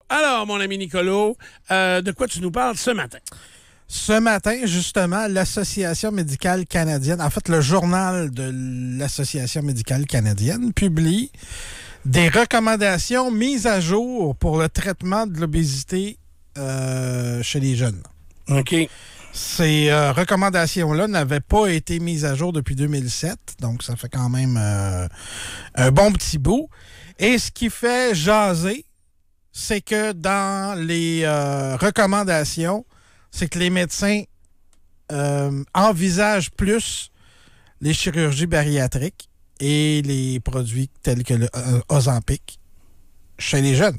Alors, mon ami Nicolo, de quoi tu nous parles ce matin? Ce matin, justement, l'Association médicale canadienne, en fait, le journal de l'Association médicale canadienne publie des recommandations mises à jour pour le traitement de l'obésité chez les jeunes. OK. Ces recommandations-là n'avaient pas été mises à jour depuis 2007, donc ça fait quand même un bon petit bout. Et ce qui fait jaser, c'est que dans les recommandations, c'est que les médecins envisagent plus les chirurgies bariatriques et les produits tels que le Ozempic chez les jeunes.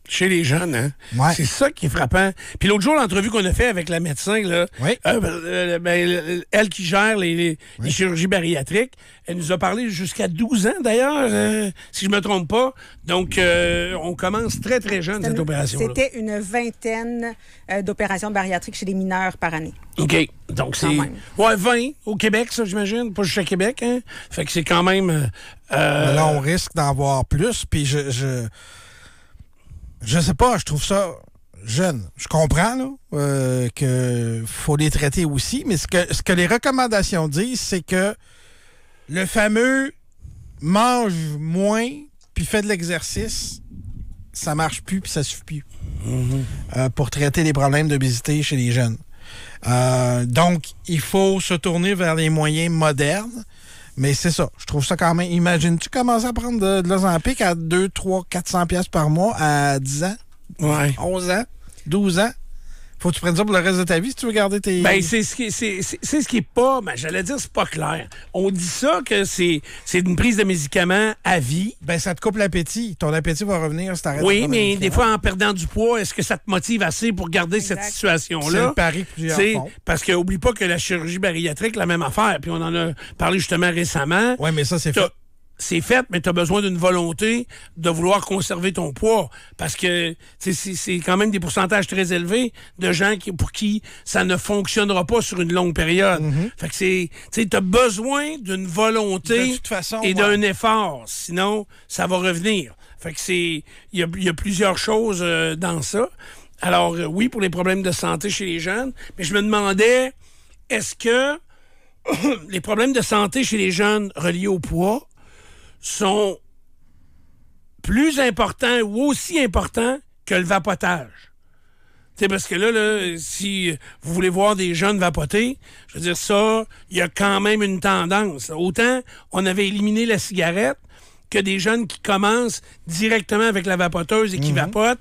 Chez les jeunes, hein? Ouais. C'est ça qui est frappant. Puis l'autre jour, l'entrevue qu'on a fait avec la médecin, là, Oui. elle qui gère les chirurgies bariatriques, elle nous a parlé jusqu'à 12 ans, d'ailleurs, si je me trompe pas. Donc, on commence très, très jeune, cette opération-là. C'était une vingtaine d'opérations bariatriques chez les mineurs par année. OK. Donc, c'est... Quand 20 au Québec, ça, j'imagine. Pas juste à Québec, hein? Fait que c'est quand même... Là, on risque d'en voir plus, puis je sais pas, je trouve ça jeune. Je comprends là, que faut les traiter aussi, mais ce que les recommandations disent, c'est que le fameux mange moins puis fait de l'exercice, ça marche plus puis ça suffit plus pour traiter les problèmes d'obésité chez les jeunes. Donc, il faut se tourner vers les moyens modernes. Mais c'est ça. Je trouve ça quand même... Imagines-tu commencer à prendre de l'Ozempic à 2, 3, 400 pièces par mois à 10 ans? Ouais. 11 ans? 12 ans? Faut que tu prennes ça pour le reste de ta vie si tu veux garder tes... Ben, c'est ce qui est pas... Ben, j'allais dire, c'est pas clair. On dit ça que c'est une prise de médicaments à vie. Ben, ça te coupe l'appétit. Ton appétit va revenir si t'arrêtes. Oui, mais des fois, en perdant du poids, est-ce que ça te motive assez pour garder cette situation-là? C'est le pari que plusieurs font. Parce que oublie pas que la chirurgie bariatrique, la même affaire. Puis on en a parlé justement récemment. Oui, mais ça, c'est fait. C'est fait, mais tu as besoin d'une volonté de vouloir conserver ton poids. Parce que c'est quand même des pourcentages très élevés de gens pour qui ça ne fonctionnera pas sur une longue période. Fait que tu as besoin d'une volonté de toute façon, et d'un effort. Sinon, ça va revenir. Fait que il y a plusieurs choses dans ça. Alors, oui, pour les problèmes de santé chez les jeunes, mais je me demandais, est-ce que les problèmes de santé chez les jeunes reliés au poids sont plus importants ou aussi importants que le vapotage. T'sais, parce que là, si vous voulez voir des jeunes vapoter, je veux dire, ça, il y a quand même une tendance. Autant on avait éliminé la cigarette que des jeunes qui commencent directement avec la vapoteuse et qui vapotent,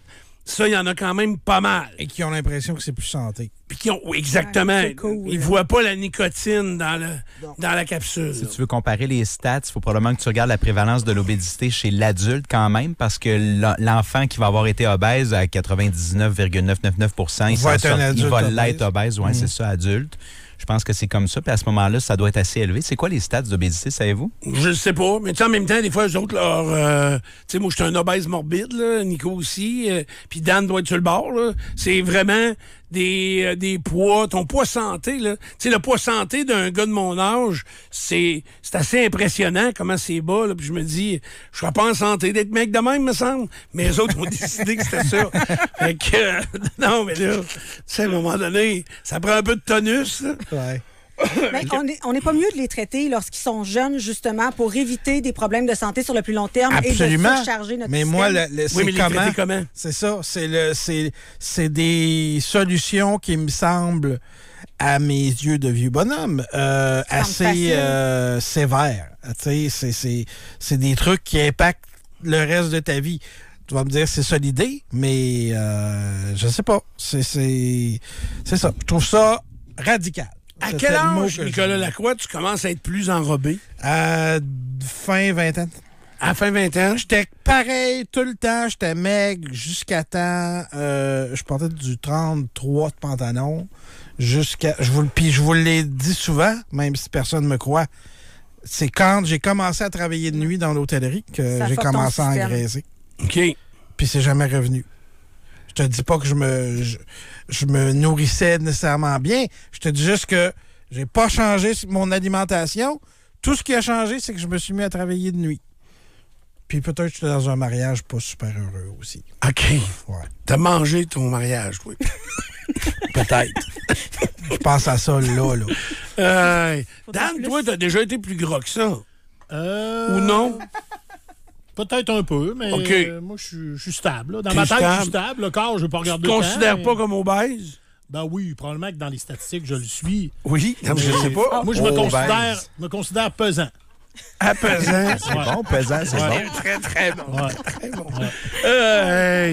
ça, il y en a quand même pas mal. Et qui ont l'impression que c'est plus santé. Puis qui ont, exactement. Ouais, cool, ils voient pas la nicotine dans la capsule. Si tu veux comparer les stats, il faut probablement que tu regardes la prévalence de l'obésité chez l'adulte quand même, parce que l'enfant qui va avoir été obèse à 99,999%, il va l'être obèse. Ouais, c'est ça, adulte. Je pense que c'est comme ça. Puis à ce moment-là, ça doit être assez élevé. C'est quoi les stats d'obésité, savez-vous? Je sais pas. Mais en même temps, des fois, eux autres, tu sais, moi, je suis un obèse morbide, là, Nico aussi. Puis Dan doit être sur le bord, là. C'est vraiment des poids. Ton poids santé, là. Tu sais, le poids santé d'un gars de mon âge, c'est assez impressionnant comment c'est bas, là. Puis je me dis, je serais pas en santé d'être mec de même, me semble. Mais eux autres ont décidé que c'était ça. Fait que, non, mais là, tu sais, à un moment donné, ça prend un peu de tonus, là. Ouais. Mais on n'est pas mieux de les traiter lorsqu'ils sont jeunes, justement, pour éviter des problèmes de santé sur le plus long terme Absolument. et de surcharger notre mais système. moi, Oui, mais les traiter comment? C'est ça. C'est des solutions qui me semblent, à mes yeux de vieux bonhomme, assez sévères. Tu sais, c'est des trucs qui impactent le reste de ta vie. Tu vas me dire, c'est ça l'idée, mais je sais pas. C'est ça. Je trouve ça radical. À quel âge, Nicolas Lacroix, tu commences à être plus enrobé? À fin vingtaine. À fin vingtaine? J'étais pareil tout le temps. J'étais maigre jusqu'à temps. Je portais du 33 de pantalon. Puis je vous l'ai dit souvent, même si personne ne me croit. C'est quand j'ai commencé à travailler de nuit dans l'hôtellerie que j'ai commencé à engraisser. OK. Puis c'est jamais revenu. Je te dis pas que je me nourrissais nécessairement bien. Je te dis juste que j'ai pas changé mon alimentation. Tout ce qui a changé, c'est que je me suis mis à travailler de nuit. Puis peut-être que j'étais dans un mariage pas super heureux aussi. OK. Ouais. T'as mangé ton mariage, oui. Peut-être. Je pense à ça là. Dan, toi, t'as déjà été plus gras que ça. Ou non? Peut-être un peu, mais OK. moi, je suis stable. Là. Dans T'es ma tête, je stable. suis stable. Le corps, je ne vais pas regarder Tu te le temps, considères mais- pas comme obèse? Ben oui, probablement que dans les statistiques, je le suis. Oui. Non, je sais pas. Moi, je me considère pesant. Apaisant. C'est bon, pesant, c'est Ouais. bon. Très, très bon. Ouais. Très bon. Ouais.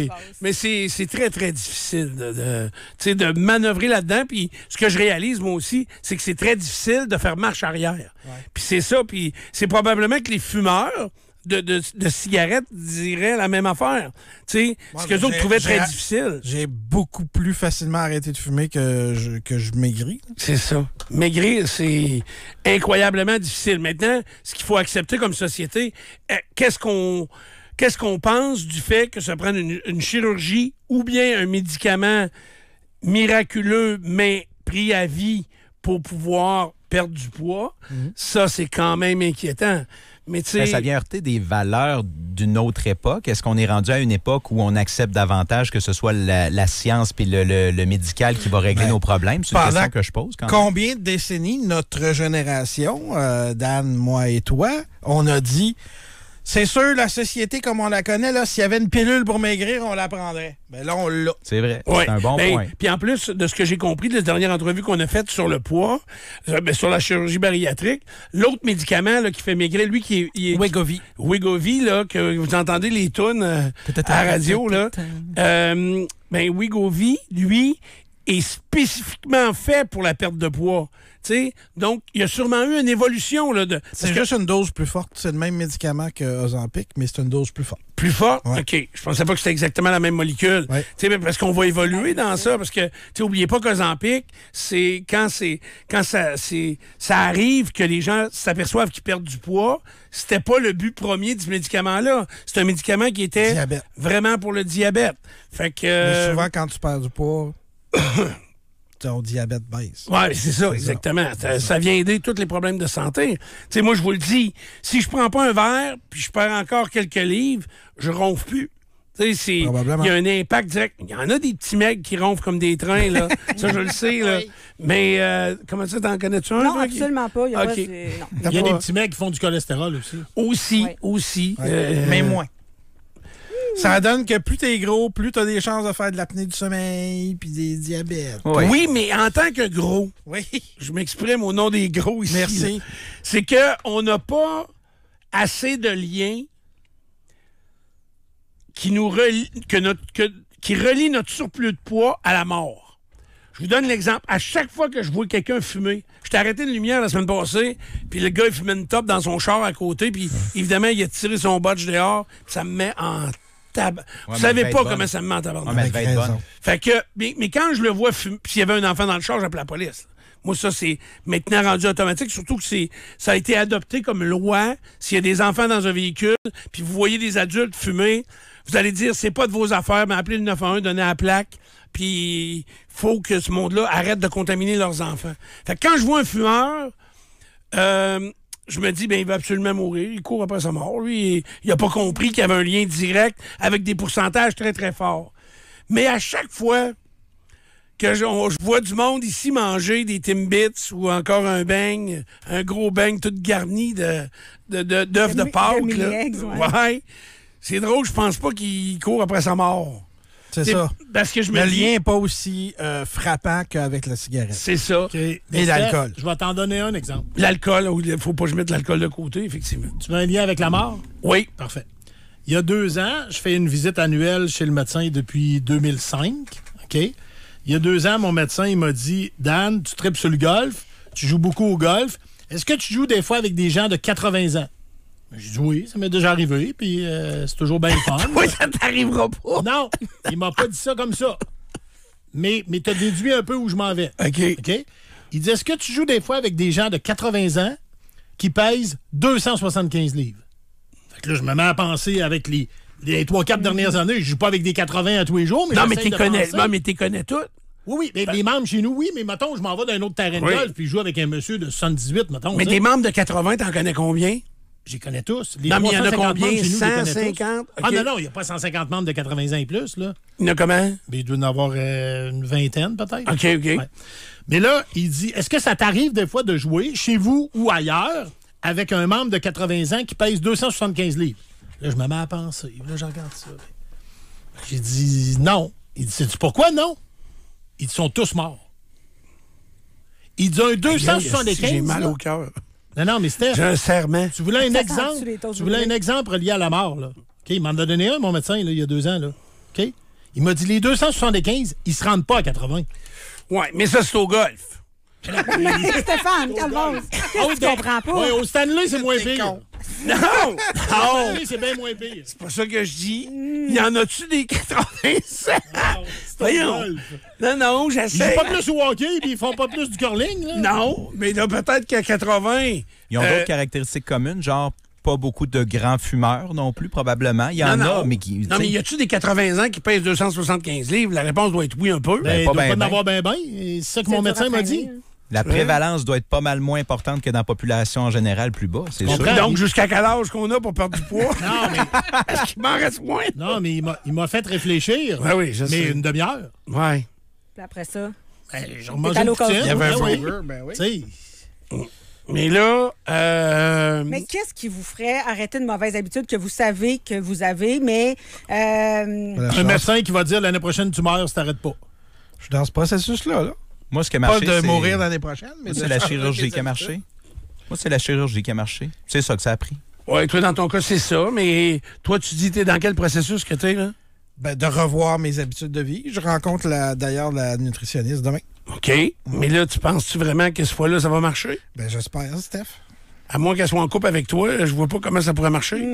Hey, mais c'est très, très difficile tu sais, de manœuvrer là-dedans. Puis ce que je réalise, moi aussi, c'est que c'est très difficile de faire marche arrière. Puis c'est ça. Puis c'est probablement que les fumeurs de cigarettes diraient la même affaire. Tu sais, ce que les autres trouvaient très difficile. J'ai beaucoup plus facilement arrêté de fumer que je maigris. C'est ça. Maigrir, c'est incroyablement difficile. Maintenant, ce qu'il faut accepter comme société, qu'est-ce qu'on pense du fait que ça prenne une chirurgie ou bien un médicament miraculeux, mais pris à vie pour pouvoir perdre du poids? Ça, c'est quand même inquiétant. Mais tu sais, Ça vient heurter des valeurs d'une autre époque. Est-ce qu'on est rendu à une époque où on accepte davantage que ce soit la science puis le médical qui va régler nos problèmes? C'est une Pendant question que je pose quand même. Combien de décennies notre génération, Dan, moi et toi, on a dit, c'est sûr, la société comme on la connaît, là, s'il y avait une pilule pour maigrir, on la prendrait. Ben là, on l'a. C'est vrai. ouais. C'est un bon point. Puis en plus de ce que j'ai compris de la dernière entrevue qu'on a faite sur le poids, sur la chirurgie bariatrique, l'autre médicament là, qui fait maigrir, lui qui est Wegovy, là, que vous entendez les tunes à la radio, là. Wegovy, lui, est spécifiquement fait pour la perte de poids. T'sais, donc, il y a sûrement eu une évolution. Là, C'est juste une dose plus forte. C'est le même médicament que Ozempic, mais c'est une dose plus forte. Plus fort? Ouais. OK. Je pensais pas que c'était exactement la même molécule. Ouais. Mais parce qu'on va évoluer dans ça. Parce que, oubliez pas qu'Ozempic, c'est quand ça arrive que les gens s'aperçoivent qu'ils perdent du poids, c'était pas le but premier de ce médicament-là. C'est un médicament qui était Diabète. vraiment pour le diabète. Fait que... Mais souvent, quand tu perds du poids, ton diabète baisse. Oui, c'est ça, exactement. Ça vient aider tous les problèmes de santé. Tu sais, moi, je vous le dis, si je prends pas un verre, puis je perds encore quelques livres, je ronfle plus. Tu sais, il y a un impact direct. Il y en a des petits mecs qui ronflent comme des trains, là. Ça, je le sais, là. Oui. Mais, comment ça, t'en connais-tu un? Non, toi, absolument pas. Il y a pas OK. non. Il y a des petits mecs qui font du cholestérol aussi. Aussi. Mais moins. Ça donne que plus t'es gros, plus t'as des chances de faire de l'apnée du sommeil puis des diabètes. Ouais. Oui, mais en tant que gros, Oui. je m'exprime au nom des gros ici. Merci. là. C'est qu'on n'a pas assez de liens qui nous relient, qui relient notre surplus de poids à la mort. Je vous donne l'exemple. À chaque fois que je vois quelqu'un fumer, je t'ai arrêté une lumière la semaine passée, puis le gars, il fumait une top dans son char à côté, puis évidemment, il a tiré son botch dehors, puis ça me met en Vous mais savez elle va pas être comment bonne. ça me met en tabarnak. Ouais, mais elle va être Avec bonne. raison. Fait que, mais quand je le vois fumer, puis s'il y avait un enfant dans le char, j'appelle la police. Moi, ça, c'est maintenant rendu automatique, surtout que ça a été adopté comme loi. S'il y a des enfants dans un véhicule, puis vous voyez des adultes fumer, vous allez dire, c'est pas de vos affaires, mais appelez le 911, donnez la plaque, puis faut que ce monde-là arrête de contaminer leurs enfants. Fait que quand je vois un fumeur, je me dis, ben il va absolument mourir. Il court après sa mort. Lui, il n'a pas compris qu'il y avait un lien direct avec des pourcentages très, très forts. Mais à chaque fois que je vois du monde ici manger des Timbits ou encore un beigne, un gros beigne tout garni d'œufs de Pâques, de là. mini-eggs, ouais. Ouais. C'est drôle, je pense pas qu'il court après sa mort. C'est ça. Parce que je me Le dis... lien n'est pas aussi frappant qu'avec la cigarette. C'est ça. Et l'alcool. Je vais t'en donner un exemple. L'alcool, il faut pas que je mette l'alcool de côté, effectivement. Tu veux un lien avec la mort? Oui. Parfait. Il y a 2 ans, je fais une visite annuelle chez le médecin depuis 2005. OK? Il y a 2 ans, mon médecin il m'a dit, Dan, tu tripes sur le golf, tu joues beaucoup au golf. Est-ce que tu joues des fois avec des gens de 80 ans? J'ai dit oui, ça m'est déjà arrivé, puis c'est toujours bien fun. Oui, ça t'arrivera pas. Non, il m'a pas dit ça comme ça. Mais t'as déduit un peu où je m'en vais. OK. OK? Il dit, est-ce que tu joues des fois avec des gens de 80 ans qui pèsent 275 livres? Fait que là, je me mets à penser avec les 3-4 dernières années, je joue pas avec des 80 à tous les jours, mais Non, mais j'essaie t'es de connais, penser. non, mais t'es connais tout. Oui, mais les membres chez nous, oui, mais mettons, je m'en vais d'un autre terrain de Oui. golf, puis je joue avec un monsieur de 78, mettons. Mais tu sais. des membres de 80, t'en connais combien? J'y connais tous. Les Non, mais il y en a 350 combien? membres chez nous, je les connais tous. 150? Ah OK. non, il n'y a pas 150 membres de 80 ans et plus, là. Il y en a comment? Mais il doit en avoir une vingtaine, peut-être. OK, OK. Ouais. Mais là, il dit, est-ce que ça t'arrive des fois de jouer chez vous ou ailleurs avec un membre de 80 ans qui pèse 275 livres? Là, je me mets à penser. Là, je regarde ça. J'ai dit non. Il dit, sais-tu pourquoi non? Ils sont tous morts. Il dit un 275. J'ai mal là. au cœur. Non, mais Steph, J'ai un serment. tu voulais un Ça exemple? sent-tu les toasts Tu voulais un brûlés? exemple lié à la mort, là. OK, il m'en a donné un, mon médecin, là, il y a 2 ans, là. OK? Il m'a dit, les 275, ils se rendent pas à 80. Ouais, mais ça, c'est au golf. Stéphane, calme. Qu'est-ce que tu comprends pas? Ouais, au Stanley, c'est moins pire. Non! Au Non! Stanley, c'est bien moins pire. C'est pas ça que je dis. Il y en a-tu des 87? Voyons. Non, Ils j'essaie. jouent pas plus au hockey, puis ils font pas plus du curling, là. Non, mais là, peut-être qu'à 80... Ils ont d'autres caractéristiques communes, genre pas beaucoup de grands fumeurs non plus, probablement. Il y en a, mais qui... Non, mais y a-tu des 80 ans qui pèsent 275 livres? La réponse doit être oui un peu. Ben, il pas doit ben, pas en ben. avoir bien, bien. C'est ça que mon C'est médecin dur à m'a dit. freiner, hein. La prévalence doit être pas mal moins importante que dans la population en général plus bas, c'est sûr. Comprends. Donc, jusqu'à quel âge qu'on a pour perdre du poids? Non, mais, Est-ce qu'il m'en reste moins? non, mais il m'a fait réfléchir. Ben oui, je mais sais. une demi-heure. Ouais. Puis après ça, Ben, j'ai remangé allé une au Costco. poutine. Il y avait un Ben oui. burger, ben oui. Tu sais, Mais là, mais qu'est-ce qui vous ferait arrêter une mauvaise habitude que vous savez que vous avez, mais un médecin qui va dire l'année prochaine, tu meurs si t'arrêtes pas. Je suis dans ce processus-là. Là. Moi, ce qui a Pas marché, de c'est... mourir l'année prochaine, mais Moi, de c'est la changer chirurgie mes qui a marché. habitudes. Moi, c'est la chirurgie qui a marché. C'est ça que ça a pris. ouais, toi, dans ton cas, c'est ça. Mais toi, tu dis, t'es dans quel processus que t'es, là? Ben, de revoir mes habitudes de vie. Je rencontre d'ailleurs la nutritionniste demain. OK. Mais là, tu penses-tu vraiment que cette fois-là, ça va marcher? Ben, j'espère, Steph. À moins qu'elle soit en couple avec toi, je vois pas comment ça pourrait marcher.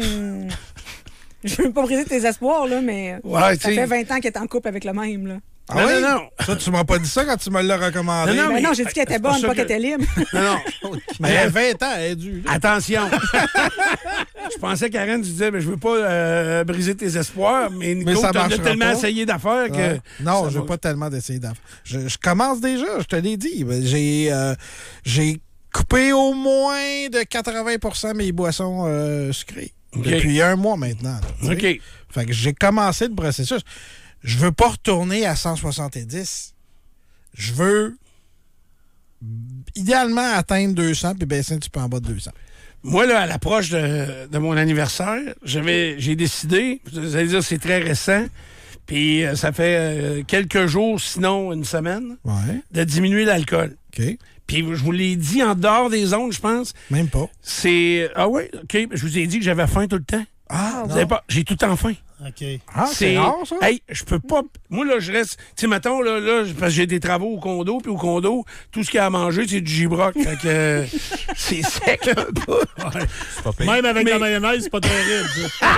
je veux pas briser tes espoirs, là, mais Ouais, tu ça fait sais. 20 ans qu'elle est en couple avec le même. Là. Ah Non, oui? non, non. Ça, tu m'as pas dit ça quand tu me l'as recommandé. Non, non, Ben mais- non, j'ai dit qu'elle était c'est pas bonne, ça pas que- qu'elle était libre. Non, non. Mais elle a 20 ans, elle est due. là. Attention. Je pensais qu'Aren, tu disais, mais je veux pas briser tes espoirs, mais Nico, ça t'en as marchera tellement pas. essayé d'affaires que... Ouais. Non, ça je va. veux pas tellement d'essayer d'affaires. Je commence déjà, je te l'ai dit. Ben, j'ai coupé au moins de 80 mes boissons sucrées. OK. Depuis un mois maintenant. là, tu sais. OK. Fait que j'ai commencé le processus. Je veux pas retourner à 170. Je veux idéalement atteindre 200 puis baisser un petit peu en bas de 200. Moi, là, à l'approche de mon anniversaire, j'ai décidé, vous allez dire c'est très récent, puis ça fait quelques jours, sinon une semaine, Ouais. de diminuer l'alcool. OK. Puis je vous l'ai dit en dehors des ondes, je pense, Même pas. c'est... Ah oui, OK, je vous ai dit que j'avais faim tout le temps. Ah, Vous savez pas, j'ai tout le temps faim. OK. Ah, c'est rare, ça? Hey, je peux pas. Moi, là, je reste. Tu sais, mettons, là, parce que j'ai des travaux au condo, puis au condo, tout ce qu'il y a à manger, c'est du gibroc. Fait que c'est sec un peu. C'est pas pire. Même avec Mais- la mayonnaise, c'est pas terrible. ça.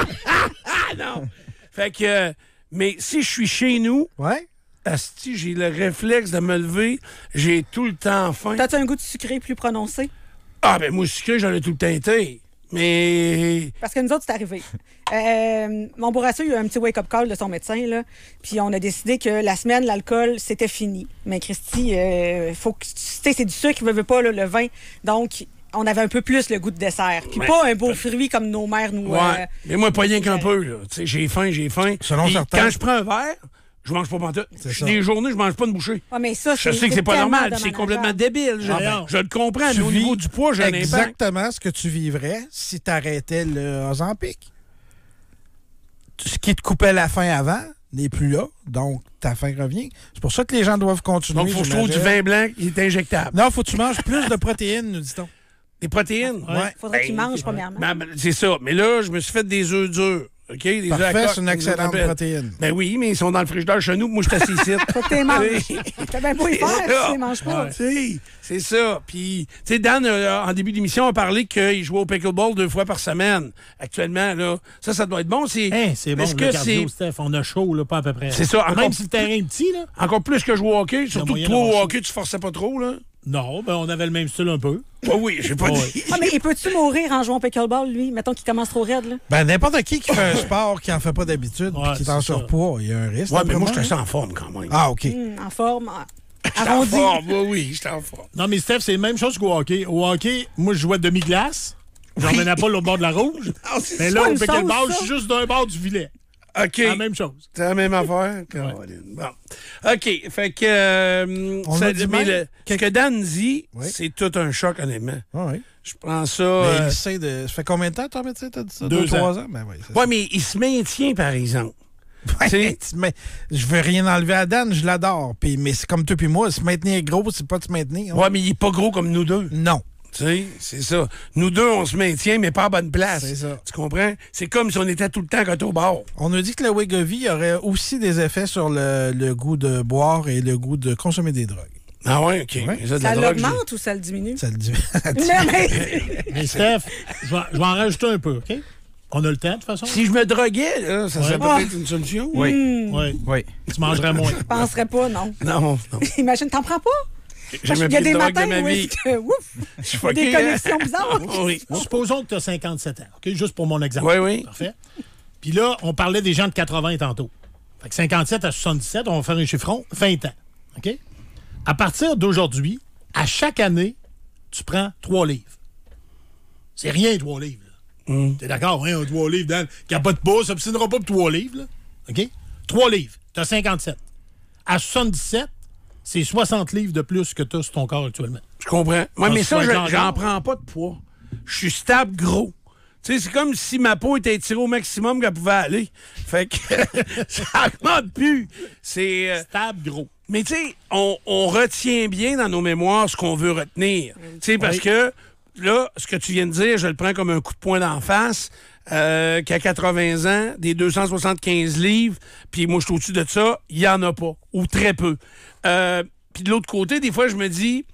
Ah non! Fait que. Mais si je suis chez nous, Ouais? asti, j'ai le réflexe de me lever, j'ai tout le temps faim. T'as-tu un goût de sucré plus prononcé? Ah, ben, moi, sucré, j'en ai tout le temps été. Mais. Parce que nous autres, c'est arrivé. Mon bourrasseux, il a eu un petit wake-up call de son médecin, là. Puis on a décidé que la semaine, l'alcool, c'était fini. Mais Christy, faut que. Tu sais, c'est du sucre, il veut pas, là, le vin. Donc, on avait un peu plus le goût de dessert. Puis Ouais. pas un beau fruit comme nos mères nous. Ouais. Mais moi, pas rien qu'un peu, là. Tu sais, j'ai faim, j'ai faim. Selon Puis certains. Quand je prends un verre, je mange pas pantoute. C'est ça. Des journées, je mange pas une bouchée. Ah, mais ça, Je sais que c'est pas tellement normal, c'est dommageable. complètement débile. Voyons. Je le comprends, Tu mais au niveau vis du poids, j'ai un impact. exactement ce que tu vivrais si tu arrêtais le Ozempic. Ce qui te coupait la faim avant n'est plus là, donc ta faim revient. C'est pour ça que les gens doivent continuer. Donc, il faut que je trouve du vin blanc qui est injectable. Non, faut que tu manges plus de protéines, nous dit-on. Des protéines. Ouais. Faudrait que tu Ben, manges, premièrement. C'est ça. Mais là, je me suis fait des œufs durs. OK? Des œufs à Parfait, coque, c'est une comme excellente on appelle. protéine. Ben oui, mais ils sont dans le frigidaire chez nous. Moi, je suis assis ici. Faut que tu les manges. Oui. T'as bien pas y faire si ça. tu les manges pas. Tu sais, c'est ça. Puis, tu sais, Dan, en début d'émission, a parlé qu'il jouait au pickleball 2 fois par semaine. Actuellement, là, ça doit être bon. Hein, c'est bon, Est-ce le que cardio, Steph. On a chaud, là, pas à peu près. C'est ça, encore- Même si le terrain est petit, là. Encore plus que jouer au hockey. Surtout que moyen toi, au d'avoir hockey, tu forçais pas trop, là. Non, ben on avait le même style un peu. Oui, j'ai pas Ouais. dit. Ah, mais il peut-tu mourir en jouant au pickleball, lui? Mettons qu'il commence trop raide, là. Ben, n'importe qui fait un sport qui en fait pas d'habitude Ouais, puis qui est en c'est ça. surpoids, il y a un risque. Ouais, mais moi, d'après je suis en forme quand même. Ah, OK. En forme, J'étais en arrondi. forme, oui, j'étais en forme. Non, mais Steph, c'est la même chose qu'au hockey. Au hockey, moi, je jouais demi-glace. J'en venais pas l'autre bord de la rouge. Mais là, pas au une pickleball, sauce, je suis juste d'un bord du filet. OK. C'est la même chose. C'est la même affaire? Caroline. Bon. OK. Fait que... On a dit mais même ce que Dan dit, Oui. c'est tout un choc, honnêtement. Ah oui. Je prends ça... Mais il sait de... Ça fait combien de temps, ton médecin, t'as dit ça? 2 3 ans. ans? Ben oui, c'est Ouais, mais il se maintient, par exemple. Ouais, T'sais- mais je veux rien enlever à Dan, je l'adore. Mais c'est comme toi puis moi, se maintenir gros, c'est pas de se maintenir. hein. Ouais, mais il est pas gros comme nous deux. Non. Tu sais, c'est ça. Nous deux, on se maintient, mais pas à bonne place. C'est ça. Tu comprends? C'est comme si on était tout le temps côté au bord. On nous dit que le Wegovy aurait aussi des effets sur le goût de boire et le goût de consommer des drogues. Ah ouais, OK. Ouais. Mais de la Ça drogue, l'augmente ou ça le diminue? Ça le dit. Non, mais... Mais Steph, je vais en rajouter un peu, OK? On a le temps, de toute façon? Si je me droguais, là, ça serait Ouais. peut-être une solution. Oui. Oui. Oui. Tu mangerais moins. Je penserais pas, non. Non, non. Imagine, t'en prends pas? Parce Jamais qu'il y a pris des de drogue matins de ma où vie. est-ce que, ouf, Je suis il y a des fucké, hein? connexions bizarres. Oui. Supposons que tu as 57 ans, OK? Juste pour mon exemple. Oui, oui. Parfait. Puis là, on parlait des gens de 80 tantôt. Fait que 57 à 77, on va faire un chiffron, 20 ans. OK? À partir d'aujourd'hui, à chaque année, tu prends 3 livres. C'est rien, 3 livres. T'es d'accord? Hein, 3 livres, Dan, qui n'a pas de poids, ça obstinera pas pour 3 livres. Là. OK? 3 livres. T'as 57. À 77, c'est 60 livres de plus que tu as sur ton corps actuellement. Je comprends. Moi, Ah, mais tu ça, vas être j'en encore. prends pas de poids. Je suis stable gros. Tu sais, c'est comme si ma peau était étirée au maximum qu'elle pouvait aller. Fait que ça augmente plus. C'est... Stable gros. Mais tu sais, on retient bien dans nos mémoires ce qu'on veut retenir. Tu sais, parce que là, ce que tu viens de dire, je le prends comme un coup de poing d'en face. Qu'à 80 ans, des 275 livres, puis moi, je suis au-dessus de ça, il n'y en a pas, ou très peu. Puis de l'autre côté, des fois, je me dis...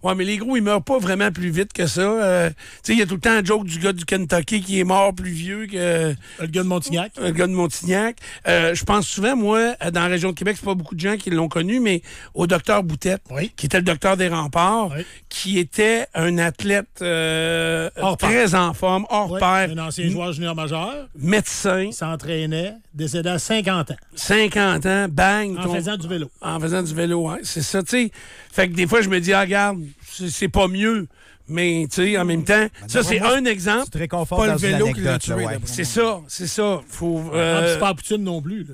Ouais, mais les gros, ils meurent pas vraiment plus vite que ça. Tu sais, il y a tout le temps un joke du gars du Kentucky qui est mort plus vieux que Le gars de Montignac. un gars de Montignac. Je pense souvent, moi, dans la région de Québec, c'est pas beaucoup de gens qui l'ont connu, mais au docteur Boutette, Oui. qui était le docteur des remparts, Oui. qui était un athlète Hors pair. très en forme, hors Ouais, pair, un ancien joueur junior majeur. médecin, Il s'entraînait, décédé à 50 ans, 50 ans, bang. en faisant du vélo. En faisant du vélo, ouais, c'est ça, tu sais. Fait que des fois, je me dis, ah, regarde, c'est pas mieux. Mais, tu sais, en même temps, ça, c'est un exemple. Tu te réconfortes Pas le dans une vélo qui l'a anecdote. tué, là, ouais. d'après moi. C'est ça. Faut. C'est pas à Poutine non plus. Là.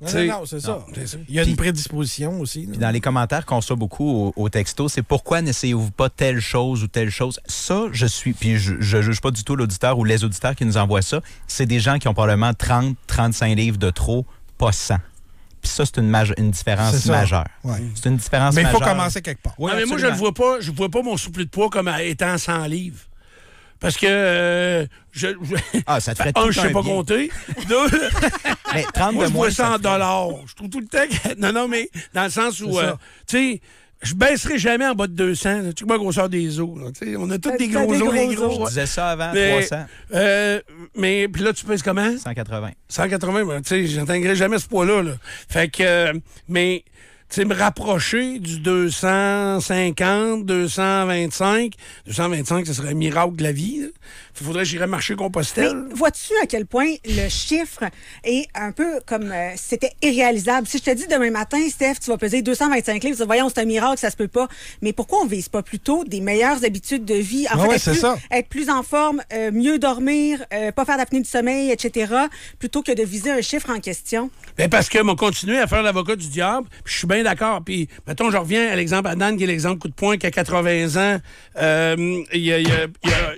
Non, t'sais, non, c'est ça. c'est ça. Il y a une prédisposition aussi. là. Puis dans les commentaires qu'on reçoit beaucoup au texto, c'est pourquoi n'essayez-vous pas telle chose ou telle chose. Ça, je suis, puis je juge pas du tout l'auditeur ou les auditeurs qui nous envoient ça. C'est des gens qui ont probablement 30, 35 livres de trop, pas 100. Puis ça, c'est une différence C'est ça. majeure. Ouais. C'est une différence Mais il faut majeure. commencer quelque part. Oui, Non, mais moi, je absolument. le vois pas. Je vois pas mon surplus de poids comme étant 100 livres. Parce que Ah, ça te ferait un, tout je sais un pas bien. compter. Deux, Mais 30 moi, de je moins, vois ça en te ferait- dollars. Je trouve tout le temps que... Non, mais dans le sens où, C'est ça. tu sais, je baisserai jamais en bas de 200. là. Tu sais, moi, grosseur des os. Là, tu sais, on a tous des T'as gros des os, les gros gros. os. Je ouais. disais ça avant, Mais, 300, mais puis là, tu pèses comment? 180. 180, ben, tu sais, j'atteindrai jamais ce poids-là. Là. Fait que, mais, tu sais, me rapprocher du 250, 225, ce serait un miracle de la vie. Il faudrait que j'irais marcher Mais Compostelle. vois-tu à quel point le chiffre est un peu comme c'était irréalisable? Si je te dis demain matin, Steph, tu vas peser 225 livres, tu dis, voyons, c'est un miracle, ça se peut pas. Mais pourquoi on vise pas plutôt des meilleures habitudes de vie? En Ah ouais, être c'est plus, ça. être plus en forme, mieux dormir, pas faire d'apnée du sommeil, etc., plutôt que de viser un chiffre en question. Ben parce que m'a continué à faire l'avocat du diable, puis je suis bien d'accord. Puis, mettons, je reviens à l'exemple à Dan, qui est l'exemple coup de poing, qu'à 80 ans, il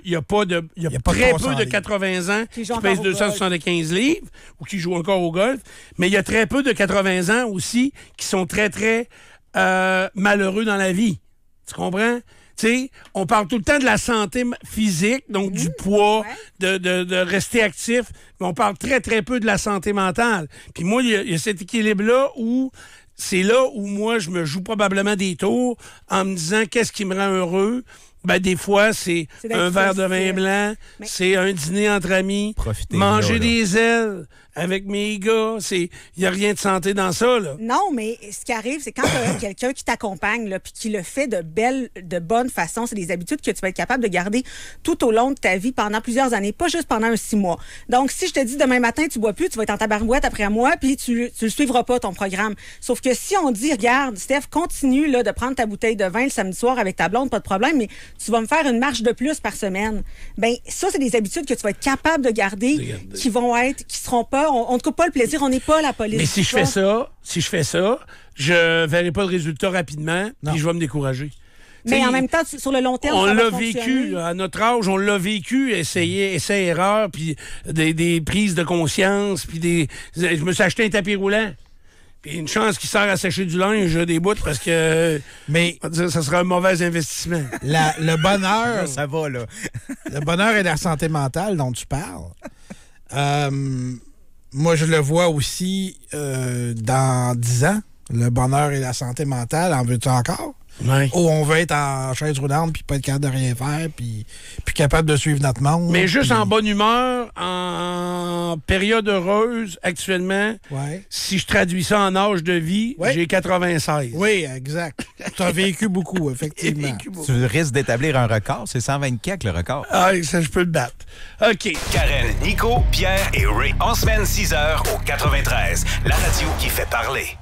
y a pas de... Il y a pas de très course peu en de ligne. 80 ans Qui qui jouent encore pèsent au 275 livres ou qui jouent encore au golf, mais il y a très peu de 80 ans aussi qui sont très, très malheureux dans la vie. Tu comprends? Tu sais, on parle tout le temps de la santé physique, donc du poids, de rester actif, mais on parle très, très peu de la santé mentale. Puis moi, il y a cet équilibre-là où c'est là où moi, je me joue probablement des tours en me disant qu'est-ce qui me rend heureux. Ben, des fois, c'est C'est d'être un verre de vin festif. blanc, Mais- c'est un dîner entre amis, Profitez, manger là. des ailes avec mes gars. Il n'y a rien de santé dans ça, là. Non, mais ce qui arrive, c'est quand tu as quelqu'un qui t'accompagne, là, puis qui le fait de bonne façon, c'est des habitudes que tu vas être capable de garder tout au long de ta vie pendant plusieurs années, pas juste pendant un 6 mois. Donc, si je te dis demain matin, tu bois plus, tu vas être en tabarouette après moi, puis tu le suivras pas, ton programme. Sauf que si on dit, regarde, Steph, continue là, de prendre ta bouteille de vin le samedi soir avec ta blonde, pas de problème, mais tu vas me faire une marche de plus par semaine. Ben ça, c'est des habitudes que tu vas être capable de garder, qui seront pas, on ne coupe pas le plaisir, on n'est pas la police. Mais si je fais ça, je verrai pas de résultat rapidement, puis je vais me décourager. Mais en même temps, sur le long terme, on ça va l'a fonctionner. vécu, à notre âge, on l'a vécu, essai-erreur, puis des prises de conscience, puis je me suis acheté un tapis roulant. Puis une chance qui sert à sécher du linge des bouts parce que ça sera un mauvais investissement. Le bonheur... Ça va, là. Le bonheur et la santé mentale dont tu parles, moi, je le vois aussi dans 10 ans. Le bonheur et la santé mentale, en veux-tu encore? Ouais. Où on veut être en chaise roulante puis pas être capable de rien faire puis capable de suivre notre monde. Mais juste en bonne humeur, en période heureuse, actuellement, si je traduis ça en âge de vie, j'ai 96. Oui, exact. Tu as vécu beaucoup, effectivement. Tu risques d'établir un record. C'est 124 le record. Ah, ça, je peux le battre. OK. Karen, Nico, Pierre et Ray. En semaine, 6h au 93. La radio qui fait parler.